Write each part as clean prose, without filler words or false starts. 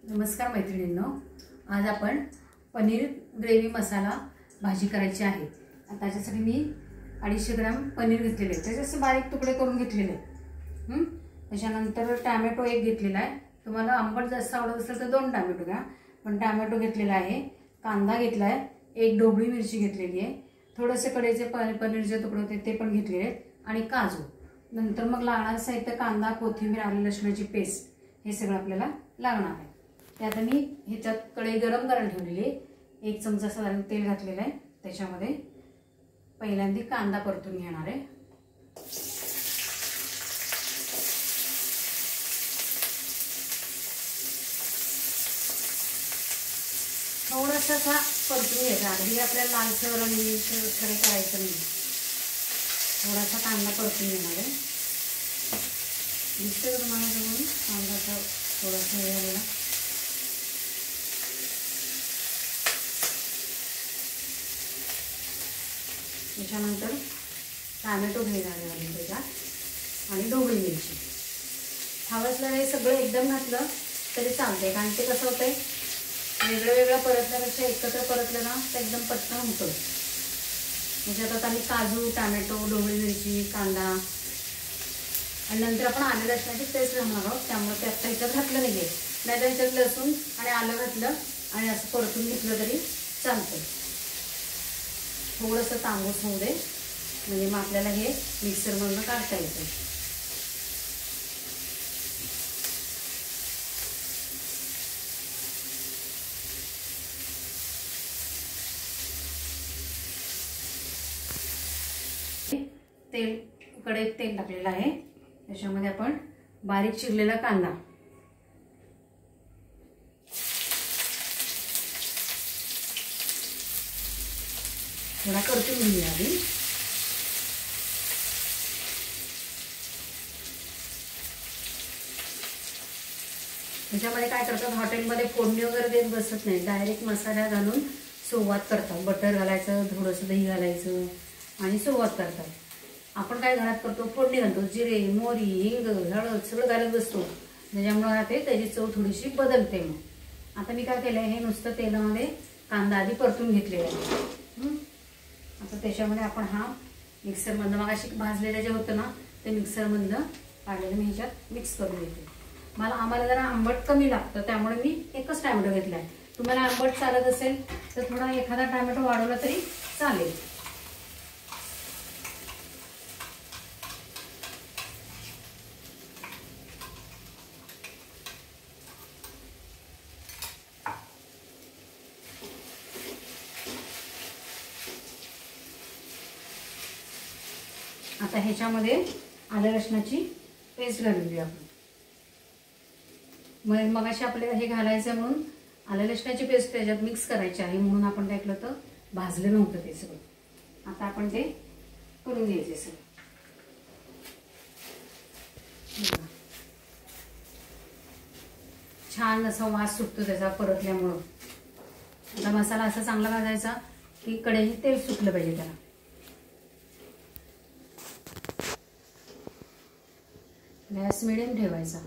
नमस्कार मैत्रिणींनो, आज आपण पनीर ग्रेव्ही मसाला भाजी करायची आहे। आता त्याच्यासाठी मी 250 ग्रॅम पनीर घेतलेले आहे, त्याचे बारीक तुकडे करून घेतलेले आहेत। त्याच्यानंतर टोमॅटो एक घेतलेला आहे। तुम्हाला आंबट जास्त आवडत असेल तर 2 टोमॅटो घ्या, पण टोमॅटो घेतलेला आहे। कांदा घेतला आहे, एक ढोबळी मिरची घेतलेली आहे, थोडेसे कढईचे पनीरचे तुकडे होते ते पण घेतलेले आहेत आणि काजू। नंतर मग लागणारे साहित्य कांदा, कोथिंबीर, आलं लसणाची पेस्ट हे सगळं आपल्याला लागणार आहे। ते आता मी ह्याच्यात कढई गरम करायला ठेवलेली आहे। 1 चमचा साधारण तेल घातलेलं आहे। त्याच्यामध्ये पहिल्यांदा कांदा परतून घेणार आहे। थोडासा परतून घ्यायचा, अगदी आपल्याला लालसर आणि खडे करायचं नाही, थोडासा कांदा परतून घेणार आहे। दिसतं तुम्हाला जवळून कांदा थोडासा हे झालेला। त्याच्यानंतर टोमॅटो घ्यायला लागेल त्याच्यात आणि ढोबळी मिरची। हवं हे सगळं एकदम घातलं तरी चालते, कारण ते कसं होतंय वेगळं वेगळं परतल्यापेक्षा एकत्र परतलं ना तर एकदम पटकन होतं। म्हणजे आता आम्ही काजू, टोमॅटो, ढोबळी मिरची, कांदा आणि नंतर आपण आलं लसणाची पेस्ट घालणार आहोत, त्यामुळे ते आता ह्याच्यात घातलं नाही आहे। नाही तर ह्याच्यात लसूण आणि आलं घातलं आणि असं परतून घेतलं तरी चालतं। थोडंसं तांबूस होऊ दे, म्हणजे मग आपल्याला हे मिक्सरमधून काढता येतं। तेल कढईत तेल टाकलेलं आहे, त्याच्यामध्ये आपण बारीक चिरलेला कांदा, थोडा परतून घेऊया आधी। त्याच्यामध्ये काय करतात, हॉटेलमध्ये फोडणी वगैरे देत बसत नाही, डायरेक्ट मसाला घालून सुरुवात करतात। बटर घालायचं, थोडंसं दही घालायचं आणि सुरुवात करतात। आपण काय घरात करतो, फोडणी घालतो, जिरे, मोहरी, हिंग, हळद सगळं घालत बसतो, त्याच्यामुळे ते त्याची चव थोडीशी बदलते। मग आता मी काय केलं आहे, हे नुसतं तेलामध्ये कांदा आधी परतून घेतलेला आहे। आता त्याच्यामध्ये आपण हा मिक्सरमधनं मग अशी भाजलेलं जे होतं ना ते मिक्सरमधनं काढलेलं मी ह्याच्यात मिक्स करून घेते। आम्हाला जरा आंबट कमी लागतं, त्यामुळे मी एकच टोमॅटो घेतला आहे। तुम्हाला आंबट चालत असेल तर थोडा एखादा टोमॅटो वाढवला तरी चालेल। आता ह्याच्यामध्ये आलं लसणाची पेस्ट घालून घेऊ आपण। मग अशी आपल्याला हे घालायचं म्हणून आलं लसणाची पेस्ट त्याच्यात मिक्स करायची आहे, म्हणून आपण काय केलं तर भाजलं नव्हतं ते सगळं। आता आपण ते करून घ्यायचे सगळं। छान असा वास सुटतो त्याचा परतल्यामुळं। आता मसाला असा चांगला भाजायचा की कढईत तेल सुटलं पाहिजे त्याला। गॅस मिडियम ठेवायचा।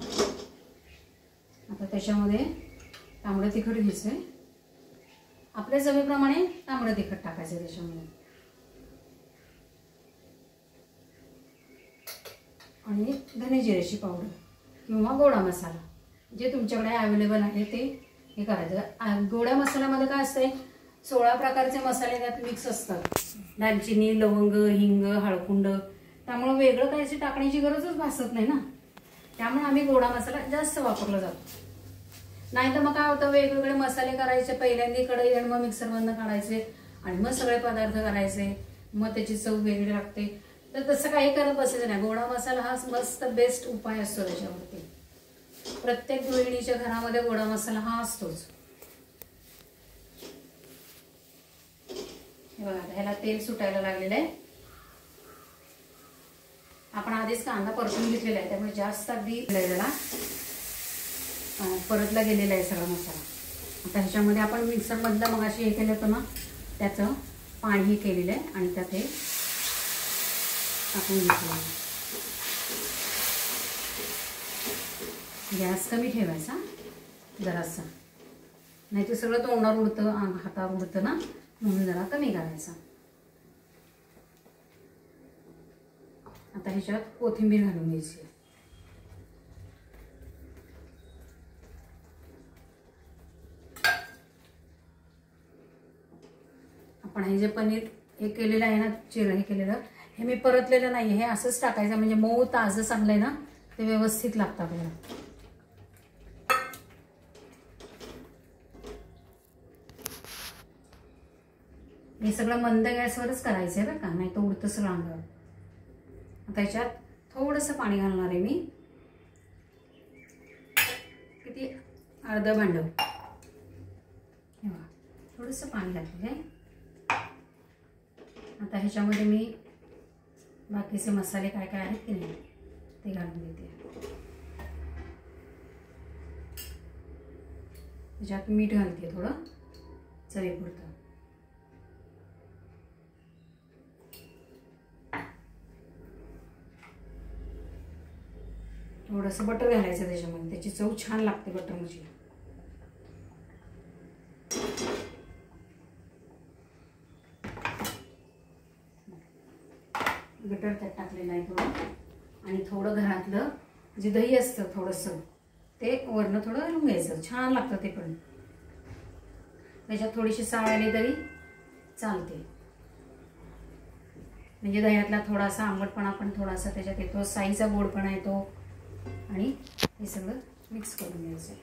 आता त्याच्यामध्ये तांबडं तिखट घ्यायचं, आपल्या चवीप्रमाणे तांबडं तिखट टाकायचं त्याच्यामध्ये, आणि धने जिऱ्याची पावडर किंवा गोडा मसाला जे तुमच्याकडे अवेलेबल आहे ते हे करायचं। गोडा मसाल्यामध्ये काय असतंय, 16 प्रकारचे मसाले त्यात मिक्स असतात, दालचिनी, लवंग, हिंग, हळकुंड, त्यामुळे वेगळं काहीच टाकण्याची गरजच भासत नाही ना, त्यामुळे आम्ही गोडा मसाला जास्त वापरला जातो। नाही तर मग काय होतं, वेगवेगळे मसाले करायचे, पहिल्यांदा कढई आणि मग मिक्सरमधनं काढायचे आणि मग सगळे पदार्थ करायचे, मग त्याची चव वेगळी लागते। तर तसं काही करत बसायचं नाही, गोडा मसाला हा मस्त बेस्ट उपाय असतो त्याच्यावरती। प्रत्येक गृहिणीच्या घरामध्ये गोडा मसाला हा असतोच। हे बघा, ह्याला तेल सुटायला लागलेलं आहे। आपण आधीच कांदा परतून घेतलेला आहे, त्यामुळे जास्त अगदी त्याला परतला गेलेला आहे सगळा मसाला। आता ह्याच्यामध्ये आपण मिक्सरमधलं मग अशी हे केलं होतं ना त्याचं पाणी केलेलं आहे आणि त्यात हे टाकून घेतलेलं आहे। गॅस कमी ठेवायचा जरासं, नाही ते सगळं तोंडावर उडतं, हातावर उडतं ना, म्हणून जरा कमी करायचा. आता ह्याच्यात कोथिंबीर घालून घ्यायची. आपण हे जे पनीर हे केलेलं आहे ना, हे केलेलं, हे मी परतलेलं नाही, हे असंच टाकायचं, म्हणजे मऊ ताजं चांगलं आहे ना, ते व्यवस्थित लागतं आपल्याला. हे सगळं मंद गॅसवरच करायचं आहे बरं का, नाही तर उडतं सगळं अंगावर. आता याच्यात थोडंसं पाणी घालणार आहे मी, किती, अर्धं भांडं. थोडंसं पाणी घातलेलं आहे. आता ह्याच्यामध्ये मी बाकीचे मसाले काय काय आहेत की नाही ते घालून देते. त्याच्यात मीठ घालते थोडं चवीपुरतं. थोडंसं बटर घालायचं त्याच्यामध्ये, त्याची चव छान लागते बटरची. बटर त्यात टाकलेलं आहे थोडं, आणि थोडं घरातलं जे दही असतं थोडंसं ते वरनं थोडं घालून घ्यायचं, छान लागतं ते पण. त्याच्यात थोडीशी साळ आली तरी चालते, म्हणजे दह्यातला थोडासा आंबटपणा पण थोडासा त्याच्यात येतो, साईचा गोडपणा येतो, आणि हे सगळं मिक्स करून घ्यायचं.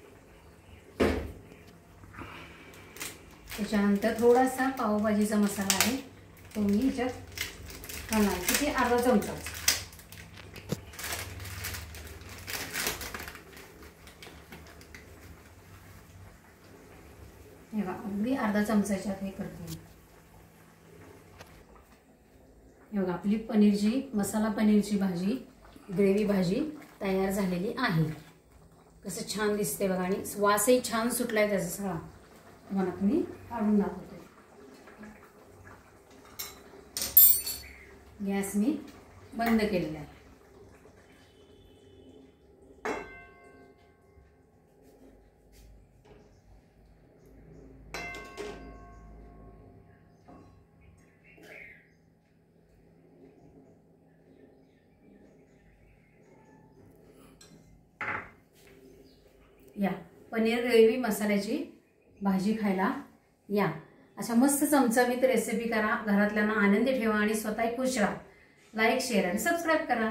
त्याच्यानंतर थोडासा पावभाजीचा मसाला आहे तो मी ह्याच्यात घालणार, किती, अर्धा चमचा. हे बघा, अगदी अर्धा चमचाच्यात हे करते. हे बघा, आपली पनीरची, मसाला पनीरची भाजी, ग्रेव्ही भाजी तयार झालेली आहे. कसं छान दिसते बघा, आणि वासही छान सुटलाय त्याचा सगळा. तुम्हाला मी काढून दाखवते. गॅस मी बंद केलेला आहे. या पनीर ग्रेव्ही मसाल्याची भाजी खायला या. अशा मस्त चमचमीत रेसिपी करा, घरातल्यांना आनंदी ठेवा आणि स्वतःही खुश राहा. लाईक, शेअर आणि सबस्क्राईब करा.